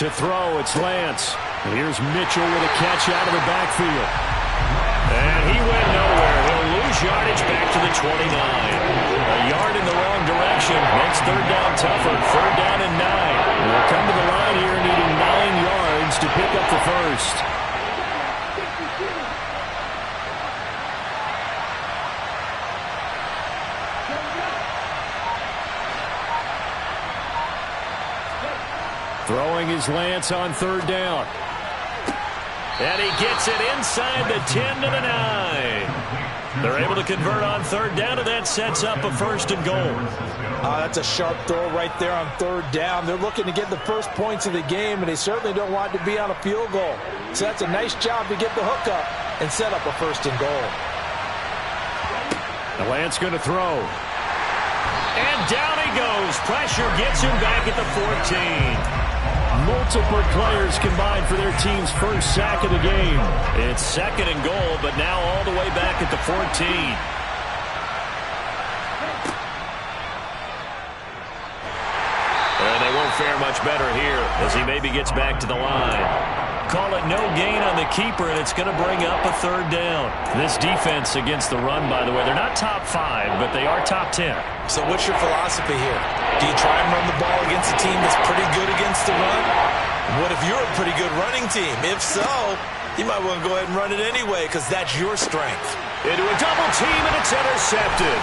To throw, it's Lance. Here's Mitchell with a catch out of the backfield. And he went nowhere. He'll lose yardage back to the 29. A yard in the wrong direction makes third down tougher. Third down and 9. We'll come to the line here needing 9 yards to pick up the first. Throwing is Lance on third down. And he gets it inside the 10 to the 9. They're able to convert on third down, and that sets up a first and goal. That's a sharp throw right there on third down. They're looking to get the first points of the game, and they certainly don't want to be on a field goal. So that's a nice job to get the hook up and set up a first and goal. The Lance going to throw. And down he goes. Pressure gets him back at the 14. Multiple players combined for their team's first sack of the game. It's second and goal, but now all the way back at the 14. And they won't fare much better here as he maybe gets back to the line. Call it no gain on the keeper, and it's going to bring up a third down. This defense against the run, by the way, they're not top 5, but they are top 10. So what's your philosophy here? Do you try and run the ball against a team that's pretty good against the run? What if you're a pretty good running team? If so, you might want to go ahead and run it anyway because that's your strength. Into a double team, and it's intercepted.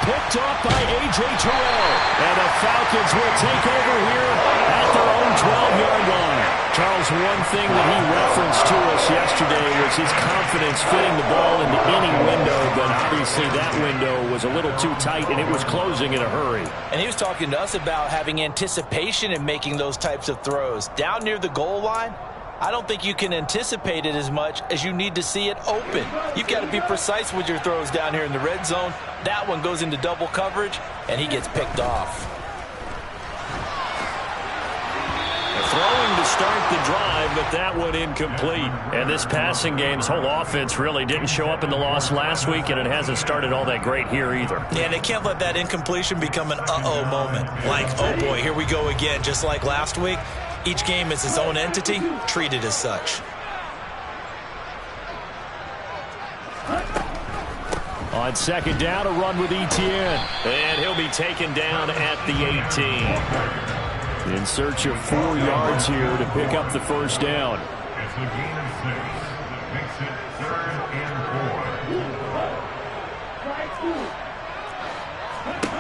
Picked off by A.J. Jerome. And the Falcons will take over here at their own 12-yard line. Charles, one thing that he referenced to us yesterday was his confidence fitting the ball into any window, but obviously that window was a little too tight, and it was closing in a hurry. And he was talking to us about having anticipation in making those types of throws. Down near the goal line, I don't think you can anticipate it as much as you need to see it open. You've got to be precise with your throws down here in the red zone. That one goes into double coverage, and he gets picked off. Throwing to start the drive, but that one incomplete. And this passing game's whole offense really didn't show up in the loss last week, and it hasn't started all that great here either. Yeah, and they can't let that incompletion become an uh-oh moment. Like, oh boy, here we go again, just like last week. Each game is its own entity, treated as such. On second down, a run with Etienne. And he'll be taken down at the 18. In search of 4 yards here to pick up the first down. It's a gain of 6. Makes it 3rd and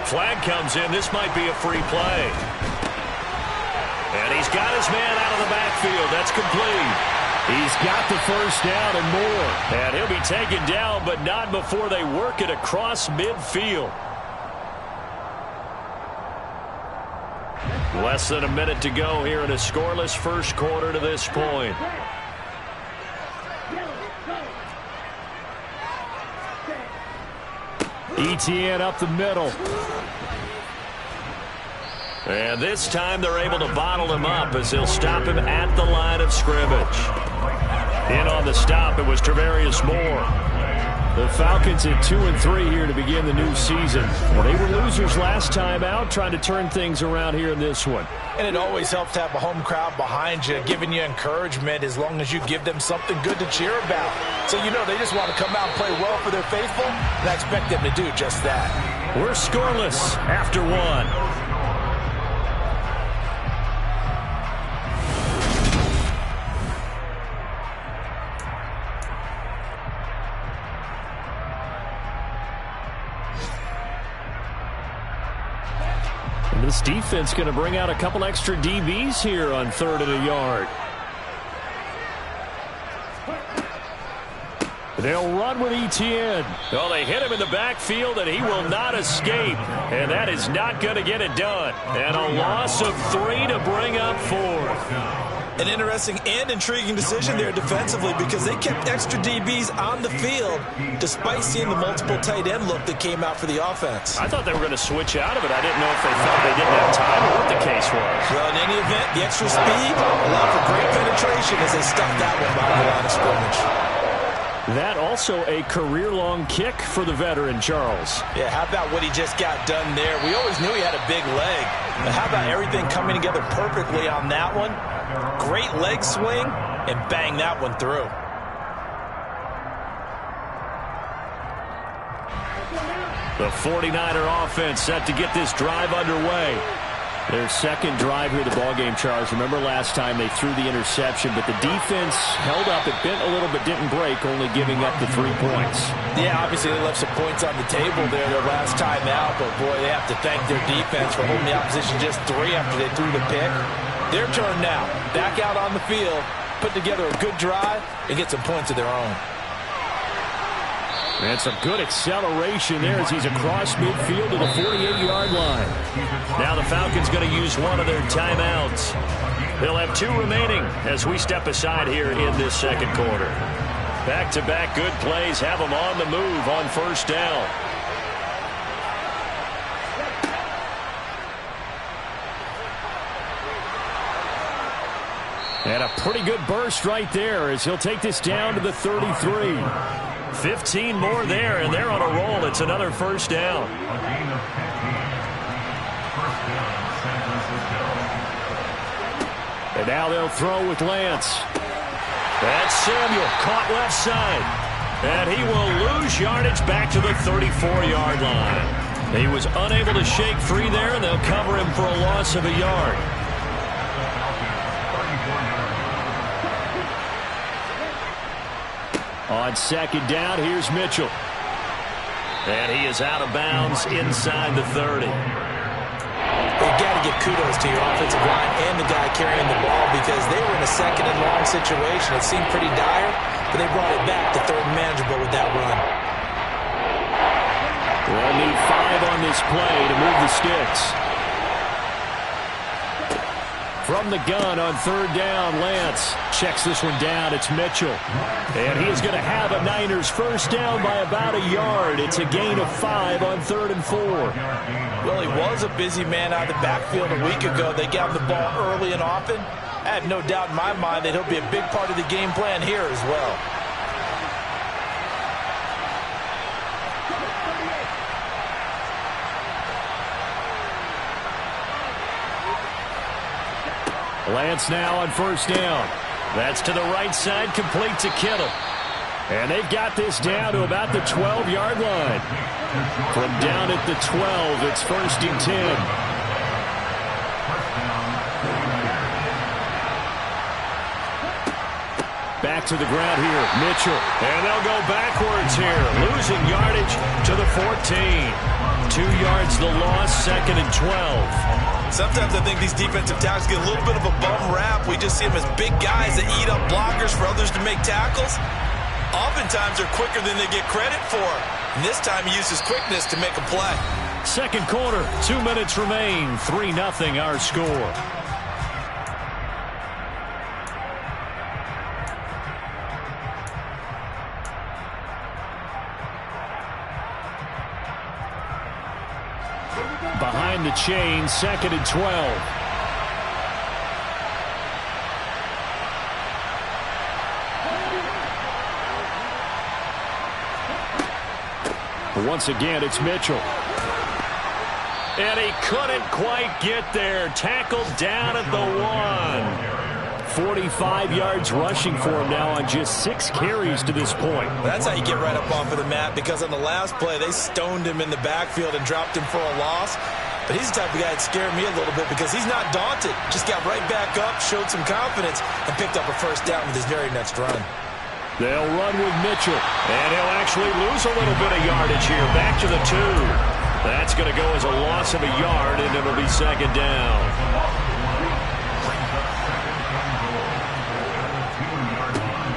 4. Flag comes in. This might be a free play. And he's got his man out of the backfield. That's complete. He's got the first down and more. And he'll be taken down, but not before they work it across midfield. Less than a minute to go here in a scoreless first quarter to this point. Etienne up the middle. And this time they're able to bottle him up as they'll stop him at the line of scrimmage. In on the stop, it was Travarius Moore. The Falcons at 2-3 here to begin the new season. Well, they were losers last time out, trying to turn things around here in this one. And it always helps to have a home crowd behind you, giving you encouragement as long as you give them something good to cheer about. So you know they just want to come out and play well for their faithful, and I expect them to do just that. We're scoreless after one. This defense going to bring out a couple extra DBs here on 3rd and a yard. They'll run with Etienne. Oh, they hit him in the backfield, and he will not escape. And that is not going to get it done. And a loss of 3 to bring up 4. An interesting and intriguing decision there defensively because they kept extra DBs on the field despite seeing the multiple tight end look that came out for the offense. I thought they were going to switch out of it. I didn't know if they felt they didn't have time or what the case was. Well, in any event, the extra speed allowed for great penetration as they stuck that one by the line of scrimmage. That also a career-long kick for the veteran, Charles. Yeah, how about what he just got done there? We always knew he had a big leg. But how about everything coming together perfectly on that one? Great leg swing, and bang that one through. The 49er offense set to get this drive underway. Their second drive here, the ballgame, Charles. Remember last time they threw the interception, but the defense held up. It bent a little but didn't break, only giving up the 3 points. Yeah, obviously they left some points on the table there their last time out, but boy, they have to thank their defense for holding the opposition just 3 after they threw the pick. Their turn now. Back out on the field, put together a good drive, and get some points of their own. And some good acceleration there as he's across midfield to the 48-yard line. Now the Falcons going to use one of their timeouts. They'll have 2 remaining as we step aside here in this second quarter. Back-to-back good plays have them on the move on first down. And a pretty good burst right there as he'll take this down to the 33. 15 more there, and they're on a roll. It's another first down. A gain of 15. First down, San Francisco. And now they'll throw with Lance. That's Samuel, caught left side. And he will lose yardage back to the 34-yard line. He was unable to shake free there, and they'll cover him for a loss of a yard. On second down, here's Mitchell. And he is out of bounds inside the 30. You've got to give kudos to your offensive line and the guy carrying the ball because they were in a second and long situation. It seemed pretty dire, but they brought it back to third and manageable with that run. They'll need 5 on this play to move the sticks. From the gun on third down, Lance checks this one down. It's Mitchell. And he is going to have a Niners first down by about a yard. It's a gain of 5 on 3rd and 4. Well, he was a busy man out of the backfield a week ago. They got him the ball early and often. I have no doubt in my mind that he'll be a big part of the game plan here as well. Lance now on first down. That's to the right side, complete to Kittle. And they've got this down to about the 12-yard line. From down at the 12, it's 1st and 10. Back to the ground here, Mitchell. And they'll go backwards here, losing yardage to the 14. 2 yards the loss, 2nd and 12. Sometimes I think these defensive tackles get a little bit of a bum rap. We just see them as big guys that eat up blockers for others to make tackles. Oftentimes they're quicker than they get credit for. And this time he uses quickness to make a play. Second quarter, 2 minutes remain. 3-0 our score. Behind the chain, 2nd and 12. Once again, it's Mitchell. And he couldn't quite get there. Tackled down at the 1. 45 yards rushing for him now on just 6 carries to this point. That's how you get right up off of the mat, because on the last play, they stoned him in the backfield and dropped him for a loss. But he's the type of guy that scared me a little bit because he's not daunted. Just got right back up, showed some confidence, and picked up a first down with his very next run. They'll run with Mitchell, and he'll actually lose a little bit of yardage here. Back to the 2. That's going to go as a loss of a yard, and it'll be 2nd down.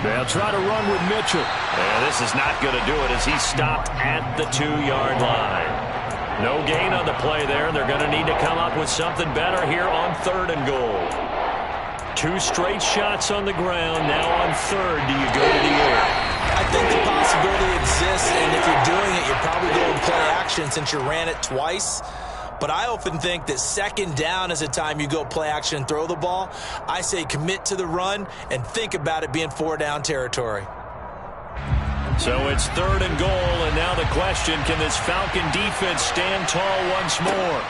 They'll try to run with Mitchell. And this is not going to do it as he stopped at the 2-yard line. No gain on the play there. They're going to need to come up with something better here on 3rd and goal. 2 straight shots on the ground. Now on 3rd, do you go to the air? I think the possibility exists, and if you're doing it, you're probably going play action since you ran it twice. But I often think that 2nd down is a time you go play action and throw the ball. I say commit to the run and think about it being 4-down territory. So it's 3rd and goal, and now the question, can this Falcon defense stand tall once more?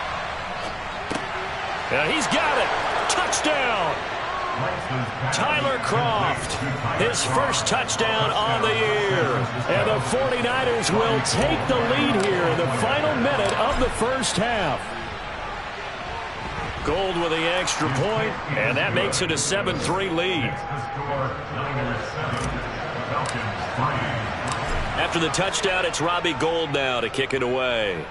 And he's got it. Touchdown. Tyler Kroft, his first touchdown on the year. And the 49ers will take the lead here in the final minute of the first half. Gold with the extra point, and that makes it a 7-3 lead. After the touchdown, it's Robbie Gould now to kick it away.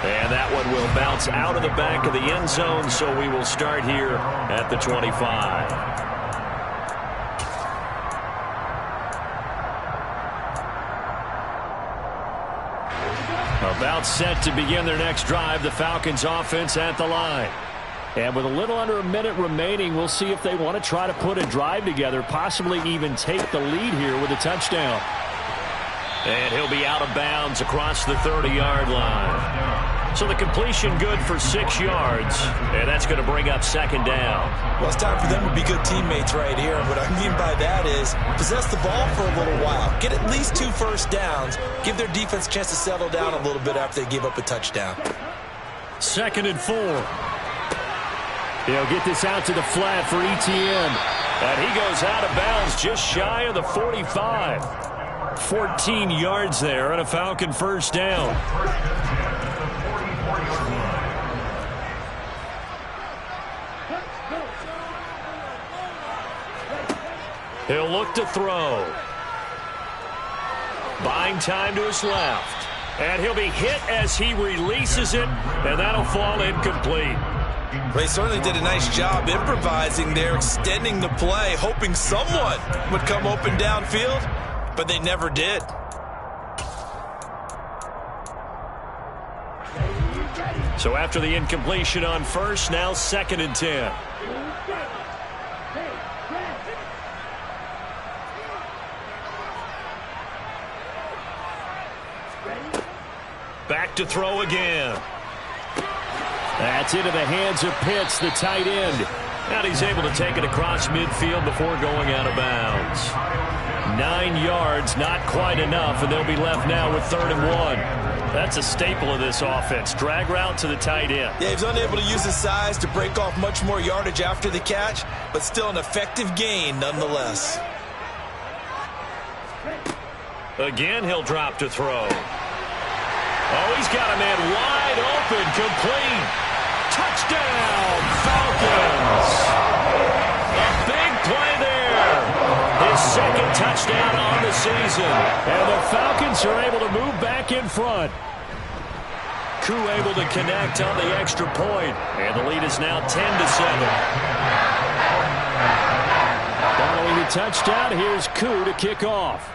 And that one will bounce out of the back of the end zone, so we will start here at the 25. About set to begin their next drive, the Falcons offense at the line. And with a little under a minute remaining, we'll see if they want to try to put a drive together, possibly even take the lead here with a touchdown. And he'll be out of bounds across the 30-yard line. So the completion good for 6 yards, and that's going to bring up second down. Well, it's time for them to be good teammates right here. And what I mean by that is possess the ball for a little while. Get at least 2 first downs. Give their defense a chance to settle down a little bit after they give up a touchdown. 2nd and 4. He'll get this out to the flat for Etienne. And he goes out of bounds just shy of the 45. 14 yards there and a Falcon first down. He'll look to throw. Buying time to his left. And he'll be hit as he releases it, and that'll fall incomplete. They certainly did a nice job improvising there, extending the play, hoping someone would come open downfield, but they never did. So after the incompletion on first, now 2nd and 10. Back to throw again. That's into the hands of Pitts, the tight end. And he's able to take it across midfield before going out of bounds. 9 yards, not quite enough, and they'll be left now with 3rd and 1. That's a staple of this offense. Drag route to the tight end. Yeah, he's unable to use his size to break off much more yardage after the catch, but still an effective gain nonetheless. Again, he'll drop to throw. Oh, he's got a man wide open, complete. Touchdown, Falcons. A big play there. His 2nd touchdown on the season. And the Falcons are able to move back in front. Koo able to connect on the extra point. And the lead is now 10-7. Following the touchdown, here's Koo to kick off.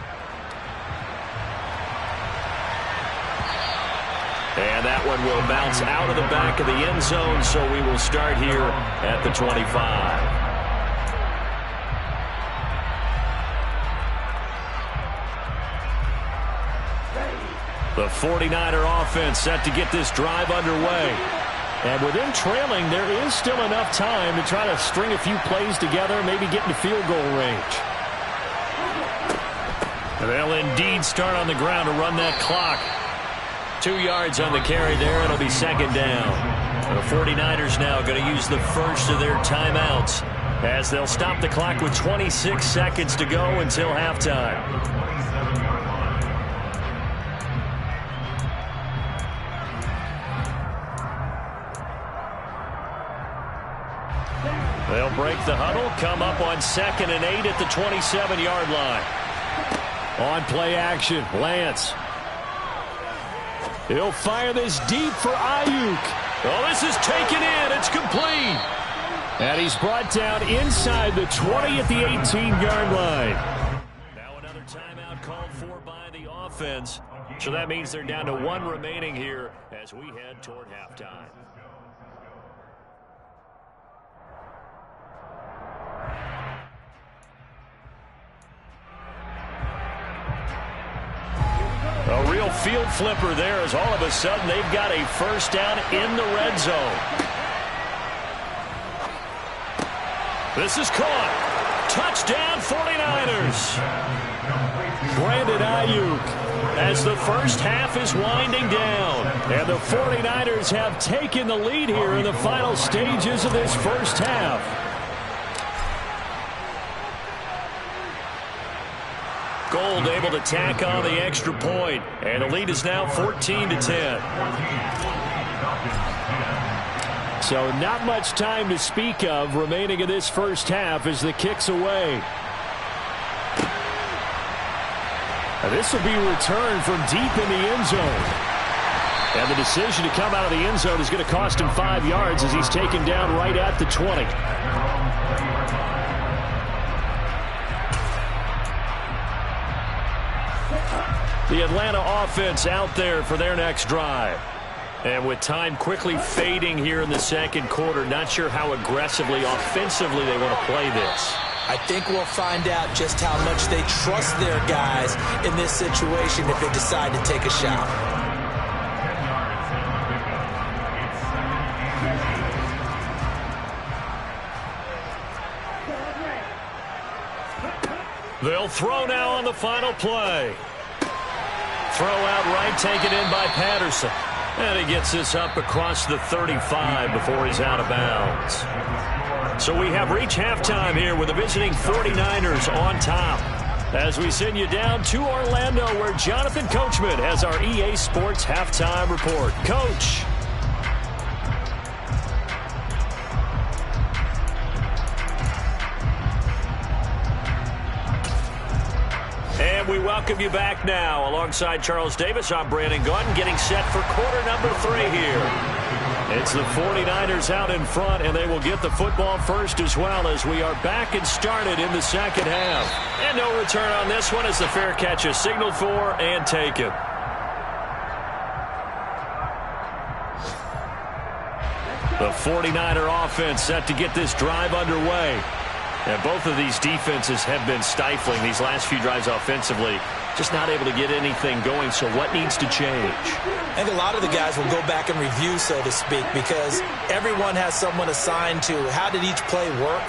And that one will bounce out of the back of the end zone, so we will start here at the 25. The 49er offense set to get this drive underway. And with them trailing, there is still enough time to try to string a few plays together, maybe get into field goal range. And they'll indeed start on the ground to run that clock. 2 yards on the carry there. It'll be 2nd down. The 49ers now going to use the first of their timeouts as they'll stop the clock with 26 seconds to go until halftime. They'll break the huddle, come up on 2nd and 8 at the 27-yard line. On play action, Lance. He'll fire this deep for Ayuk. Oh, this is taken in. It's complete. And he's brought down inside the 20 at the 18-yard line. Now another timeout called for by the offense. So that means they're down to 1 remaining here as we head toward halftime. A real field flipper there as all of a sudden they've got a first down in the red zone. This is caught. Touchdown 49ers. Brandon Ayuk. as the first half is winding down. And the 49ers have taken the lead here in the final stages of this first half. Gold able to tack on the extra point, and the lead is now 14-10. So not much time to speak of remaining in this first half as the kick's away. And this will be returned from deep in the end zone. And the decision to come out of the end zone is going to cost him 5 yards as he's taken down right at the 20. The Atlanta offense out there for their next drive. And with time quickly fading here in the second quarter, not sure how aggressively, offensively they want to play this. I think we'll find out just how much they trust their guys in this situation if they decide to take a shot. They'll throw now on the final play. Throw out right, taken in by Patterson. And he gets this up across the 35 before he's out of bounds. So we have reached halftime here with the visiting 49ers on top. As we send you down to Orlando, where Jonathan Coachman has our EA Sports halftime report. Coach. And we welcome you back now. Alongside Charles Davis, I'm Brandon Gordon, getting set for quarter number 3 here. It's the 49ers out in front, and they will get the football first as well as we are back and started in the second half. And no return on this one as the fair catch is signaled for and taken. The 49er offense set to get this drive underway. And both of these defenses have been stifling these last few drives offensively. Just not able to get anything going, so what needs to change? I think a lot of the guys will go back and review, so to speak, because everyone has someone assigned to how did each play work.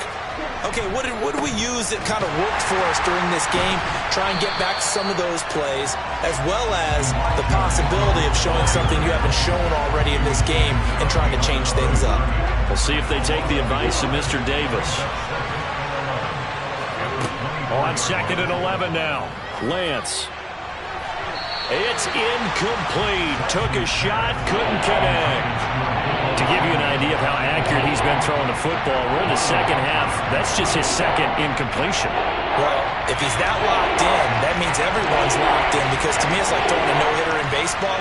Okay, what did we use that kind of worked for us during this game? Try and get back some of those plays, as well as the possibility of showing something you haven't shown already in this game and trying to change things up. We'll see if they take the advice of Mr. Davis. On 2nd and 11 now. Lance. It's incomplete. Took a shot, couldn't connect. To give you an idea of how accurate he's been throwing the football, we're in the second half. That's just his second incompletion. Well, if he's that locked in, that means everyone's locked in, because to me it's like throwing a no-hitter in baseball.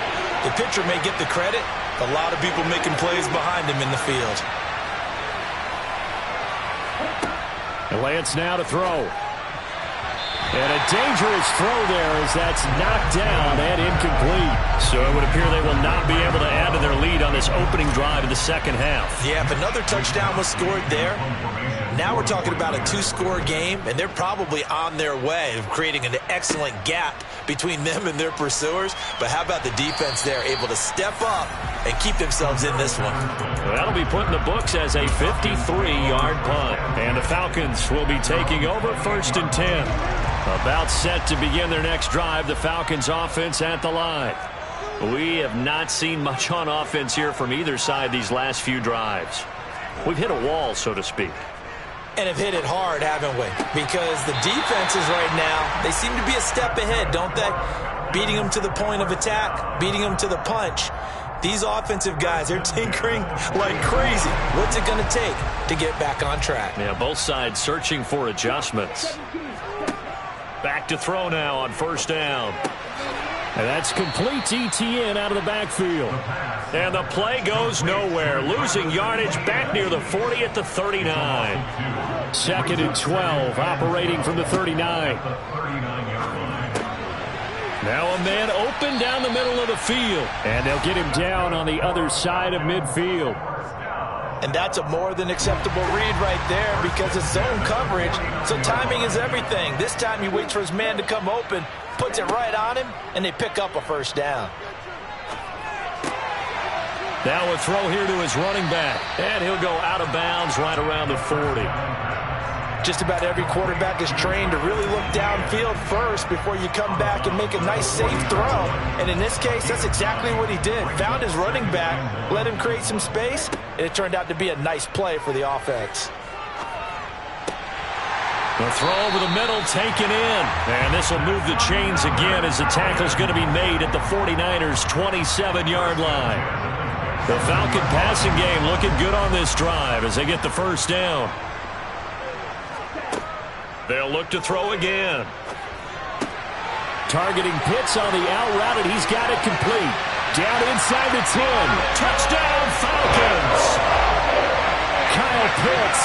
The pitcher may get the credit, a lot of people making plays behind him in the field. And Lance now to throw. And a dangerous throw there as that's knocked down and incomplete. So it would appear they will not be able to add to their lead on this opening drive of the second half. Yeah, if another touchdown was scored there, now we're talking about a 2-score game, and they're probably on their way of creating an excellent gap between them and their pursuers. But how about the defense there, able to step up and keep themselves in this one? Well, that'll be put in the books as a 53-yard punt. And the Falcons will be taking over 1st and 10. About set to begin their next drive, the Falcons offense at the line. We have not seen much on offense here from either side these last few drives. We've hit a wall, so to speak. And have hit it hard, haven't we? Because the defenses right now, they seem to be a step ahead, don't they? Beating them to the point of attack, beating them to the punch. These offensive guys, they're tinkering like crazy. What's it going to take to get back on track? Yeah, both sides searching for adjustments. Back to throw now on 1st down. And that's complete to ETN out of the backfield. And the play goes nowhere. Losing yardage back near the 40 at the 39. 2nd and 12, operating from the 39. Now a man open down the middle of the field. And they'll get him down on the other side of midfield. And that's a more than acceptable read right there, because it's zone coverage, so timing is everything. This time he waits for his man to come open, puts it right on him, and they pick up a 1st down. Now a throw here to his running back, and he'll go out of bounds right around the 40. Just about every quarterback is trained to really look downfield first before you come back and make a nice, safe throw. And in this case, that's exactly what he did. Found his running back, let him create some space, and it turned out to be a nice play for the offense. The throw over the middle taken in. And this will move the chains again as the tackle's going to be made at the 49ers' 27-yard line. The Falcon passing game looking good on this drive as they get the first down. They'll look to throw again. Targeting Pitts on the out route, and he's got it complete. Down inside the 10. Touchdown, Falcons! Kyle Pitts,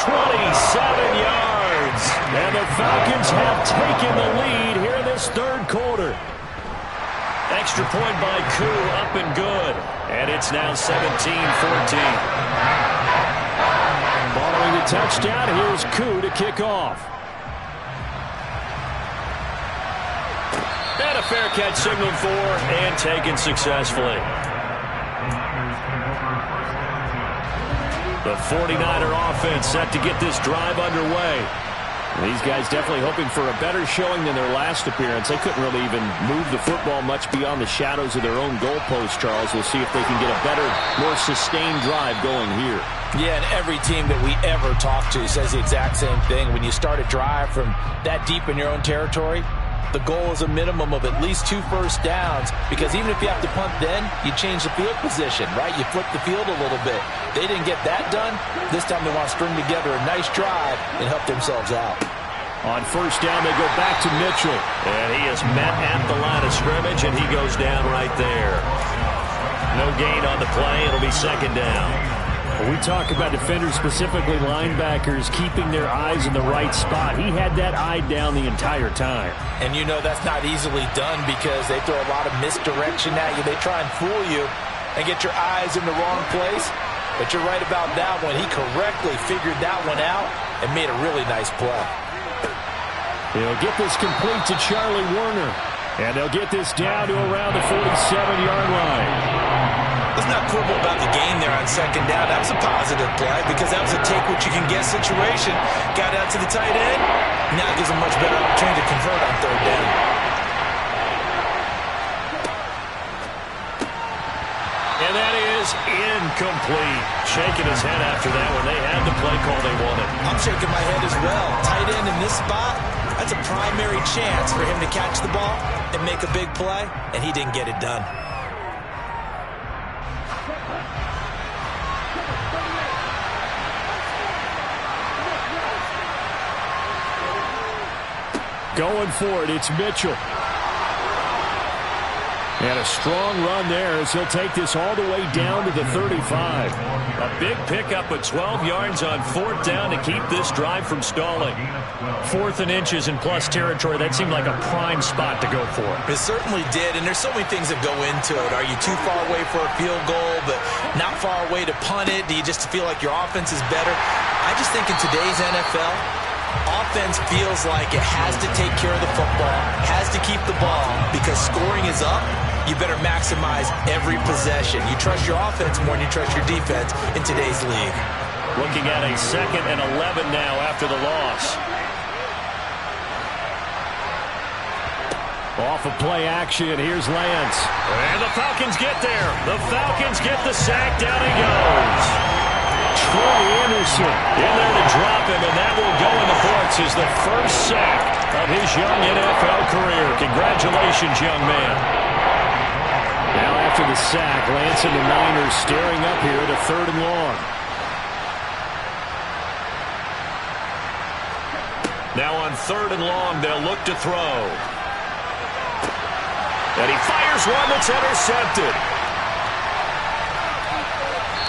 27 yards. And the Falcons have taken the lead here in this third quarter. Extra point by Koo, up and good. And it's now 17-14. Following the touchdown, here's Koo to kick off. And a fair catch signaled for and taken successfully. The 49er offense set to get this drive underway. These guys definitely hoping for a better showing than their last appearance. They couldn't really even move the football much beyond the shadows of their own goalpost, Charles. We'll see if they can get a better, more sustained drive going here. Yeah, and every team that we ever talk to says the exact same thing. When you start a drive from that deep in your own territory, the goal is a minimum of at least 2 first downs, because even if you have to punt then, you change the field position, right? You flip the field a little bit. They didn't get that done. This time they want to string together a nice drive and help themselves out. On first down, they go back to Mitchell. And he is met at the line of scrimmage, and he goes down right there. No gain on the play. It'll be second down. When we talk about defenders, specifically linebackers, keeping their eyes in the right spot, he had that eye down the entire time. And you know that's not easily done because they throw a lot of misdirection at you. They try and fool you and get your eyes in the wrong place. But you're right about that one. He correctly figured that one out and made a really nice play. They'll get this complete to Charlie Warner. And they'll get this down to around the 47-yard line. Let's not quibble about the gain there on second down. That was a positive play because that was a take-what-you-can-get situation. Got out to the tight end. Now it gives them much better opportunity to convert on third down. And that is incomplete. Shaking his head after that when they had the play call they wanted. I'm shaking my head as well. Tight end in this spot, that's a primary chance for him to catch the ball and make a big play, and he didn't get it done. Going for it, it's Mitchell. And a strong run there as he'll take this all the way down to the 35. A big pickup of 12 yards on fourth down to keep this drive from stalling. 4th and inches in plus territory. That seemed like a prime spot to go for. It certainly did, and there's so many things that go into it. Are you too far away for a field goal, but not far away to punt it? Do you just feel like your offense is better? I just think in today's NFL, offense feels like it has to take care of the football, has to keep the ball, because scoring is up. You better maximize every possession. You trust your offense more than you trust your defense in today's league. Looking at a 2nd and 11 now after the loss. Off of play action, here's Lance. And the Falcons get there. The Falcons get the sack, down he goes. Troy Anderson in there to drop him, and that will go in the books as the first sack of his young NFL career. Congratulations, young man. Now after the sack, Lance and the Niners staring up here at a 3rd and long. Now on 3rd and long, they'll look to throw. And he fires one that's intercepted.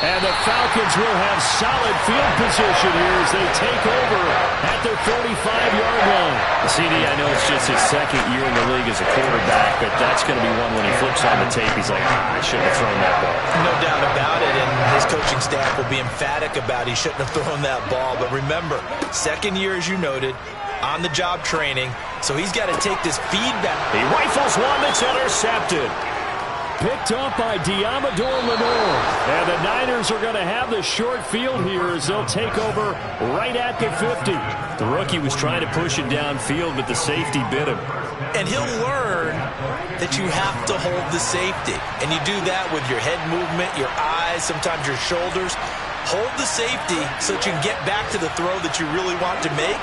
And the Falcons will have solid field position here as they take over at their 45-yard line. CD, I know it's just his 2nd year in the league as a quarterback, but that's going to be one when he flips on the tape, he's like, I shouldn't have thrown that ball. No doubt about it, and his coaching staff will be emphatic about he shouldn't have thrown that ball. But remember, 2nd year, as you noted, on-the-job training, so he's got to take this feedback. He rifles one that's intercepted. picked off by Diamador Lenore. And the Niners are going to have the short field here as they'll take over right at the 50. The rookie was trying to push it downfield, but the safety bit him. And he'll learn that you have to hold the safety. And you do that with your head movement, your eyes, sometimes your shoulders. Hold the safety so that you can get back to the throw that you really want to make.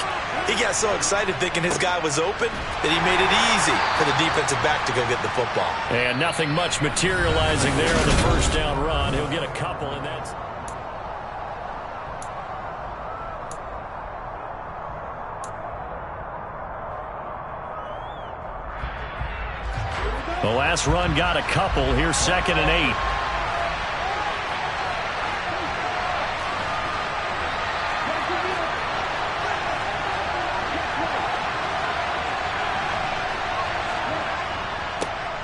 He got so excited thinking his guy was open that he made it easy for the defensive back to go get the football. And nothing much materializing there on the first down run. He'll get a couple, and that's... The last run got a couple. Here's 2nd and 8.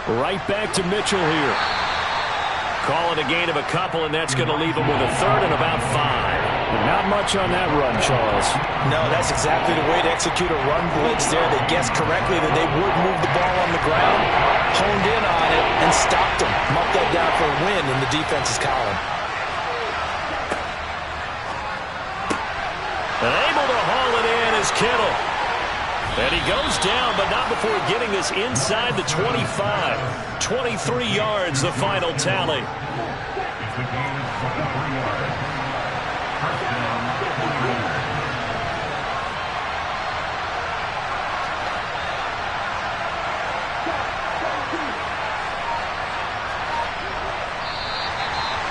Right back to Mitchell here. Call it a gain of a couple, and that's going to leave him with a 3rd and about 5. Not much on that run, Charles. No, that's exactly the way to execute a run blitz there. They guessed correctly that they would move the ball on the ground, honed in on it, and stopped them. Marked that down for a win in the defense's column. And able to haul it in is Kittle. And he goes down, but not before getting this inside the 25. 23 yards, the final tally. It's a gain of 23 yards. First down,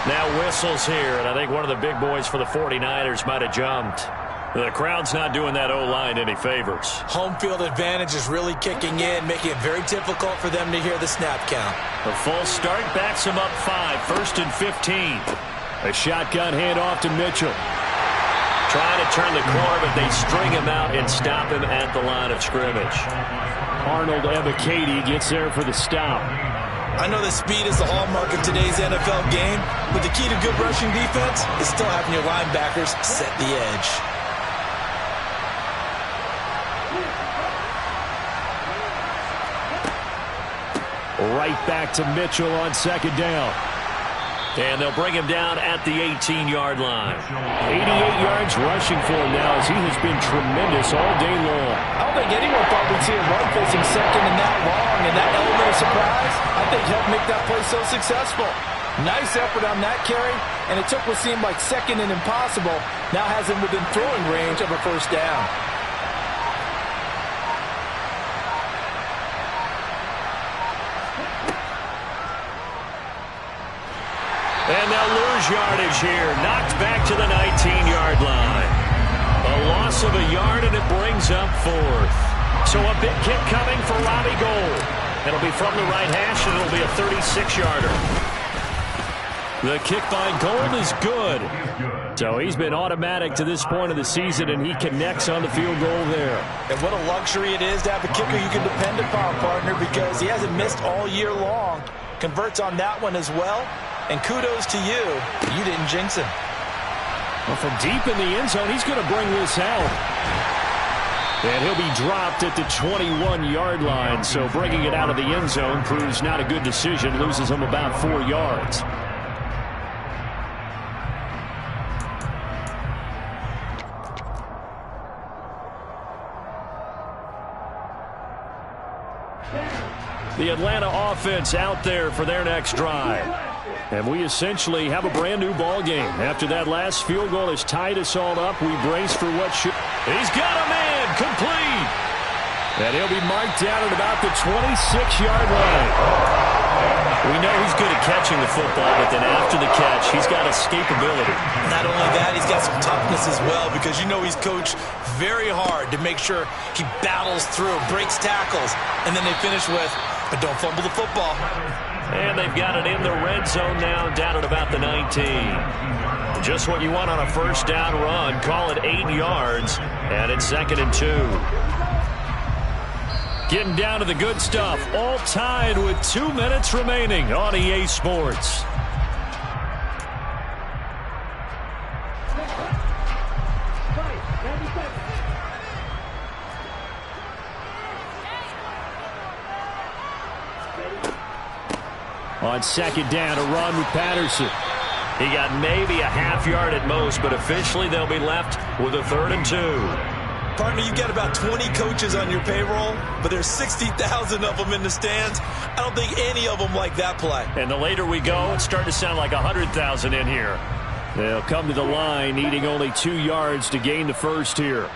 Now whistles here, and I think one of the big boys for the 49ers might have jumped. The crowd's not doing that O-line any favors. Home field advantage is really kicking in, making it very difficult for them to hear the snap count. The false start backs him up 5, 1st and 15. A shotgun handoff to Mitchell. Trying to turn the corner, but they string him out and stop him at the line of scrimmage. Arnold Ebiketie gets there for the stop. I know that speed is the hallmark of today's NFL game, but the key to good rushing defense is still having your linebackers set the edge. Right back to Mitchell on 2nd down. And they'll bring him down at the 18-yard line. 88 yards rushing for him now as he has been tremendous all day long. I don't think anyone thought we'd see a run facing 2nd and that long, and that element of surprise, I think, helped make that play so successful. Nice effort on that carry, and it took what seemed like 2nd and impossible, now has him within throwing range of a 1st down. And they'll lose yardage here. Knocked back to the 19-yard line. A loss of a yard, and it brings up 4th. So a big kick coming for Robbie Gould. It'll be from the right hash, and it'll be a 36-yarder. The kick by Gould is good. So he's been automatic to this point of the season, and he connects on the field goal there. And what a luxury it is to have a kicker you can depend upon, partner, because he hasn't missed all year long. Converts on that one as well. And kudos to you. You didn't jinx him. Well, from deep in the end zone, he's going to bring this out. And he'll be dropped at the 21-yard line. So bringing it out of the end zone proves not a good decision. Loses him about 4 yards. The Atlanta offense out there for their next drive. And we essentially have a brand-new ball game. After that last field goal has tied us all up, we brace for what should... He's got a man! Complete! And he'll be marked down at about the 26-yard line. We know he's good at catching the football, but then after the catch, he's got escapability. Not only that, he's got some toughness as well, because you know he's coached very hard to make sure he battles through, breaks tackles, and then they finish with, but don't fumble the football. And they've got it in the red zone now, down at about the 19. Just what you want on a 1st down run. Call it 8 yards, and it's 2nd and 2. Getting down to the good stuff, all tied with 2 minutes remaining on EA Sports. On on second down to run with Patterson. He got maybe a half yard at most, but officially they'll be left with a 3rd and 2. Partner, you've got about 20 coaches on your payroll, but there's 60,000 of them in the stands. I don't think any of them like that play. And the later we go, it's starting to sound like 100,000 in here. They'll come to the line needing only 2 yards to gain the first here.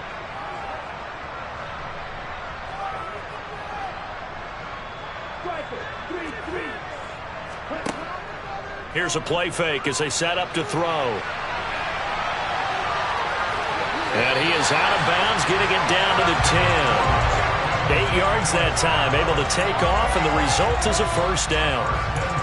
Here's a play fake as they set up to throw. And he is out of bounds, getting it down to the 10. 8 yards that time, able to take off, and the result is a first down.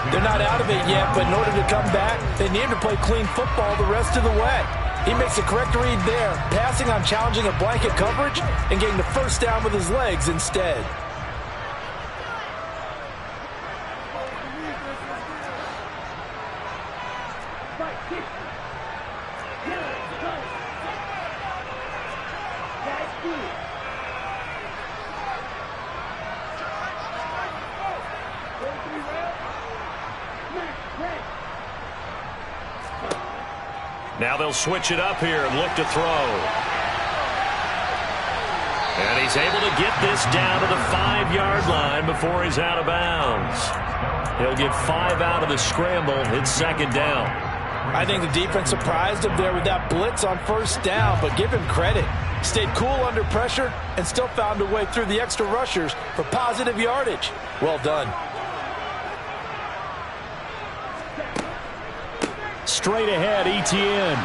They're not out of it yet, but in order to come back, they need to play clean football the rest of the way. He makes a correct read there, passing on challenging a blanket coverage and getting the first down with his legs instead. Now they'll switch it up here and look to throw. And he's able to get this down to the 5-yard line before he's out of bounds. He'll get 5 out of the scramble. It's second down. I think the defense surprised him there with that blitz on first down, but give him credit. Stayed cool under pressure and still found a way through the extra rushers for positive yardage. Well done. Straight ahead, Etienne.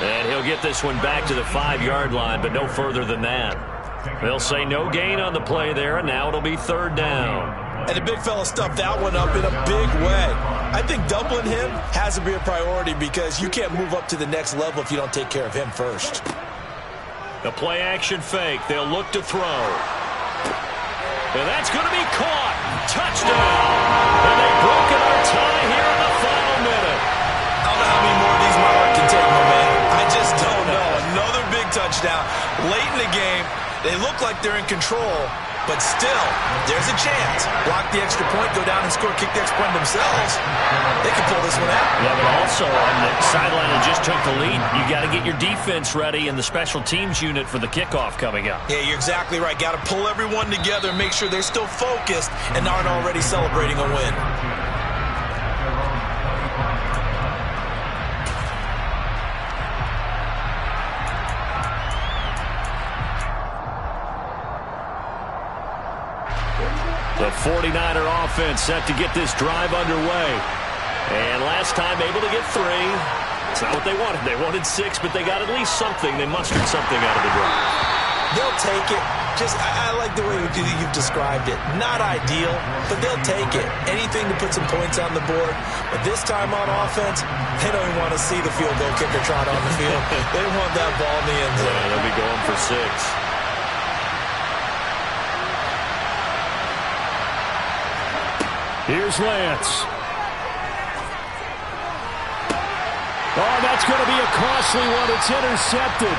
And he'll get this one back to the 5-yard line, but no further than that. They'll say no gain on the play there, and now it'll be 3rd down. And the big fella stuffed that one up in a big way. I think doubling him has to be a priority because you can't move up to the next level if you don't take care of him first. The play-action fake. They'll look to throw. And that's going to be caught. Touchdown. And they've broken our tie here in the final minute. I don't know how many more of these my heart can take, my man. I just don't know. Another big touchdown. Late in the game, they look like they're in control, but still, there's a chance. Block the extra point, go down and score, kick the extra point themselves. They can pull this one out. Yeah, but also on the sideline that just took the lead, you got to get your defense ready in the special teams unit for the kickoff coming up. Yeah, you're exactly right. Got to pull everyone together and make sure they're still focused and aren't already celebrating a win. The 49er offense set to get this drive underway. And last time able to get 3. It's not what they wanted. They wanted 6, but they got at least something. They mustered something out of the drive. They'll take it. I like the way you've described it. Not ideal, but they'll take it. Anything to put some points on the board. But this time on offense, they don't even want to see the field goal kicker trot on the field. They want that ball in the end zone. Yeah, they'll be going for 6. Here's Lance. Oh, that's going to be a costly one. It's intercepted.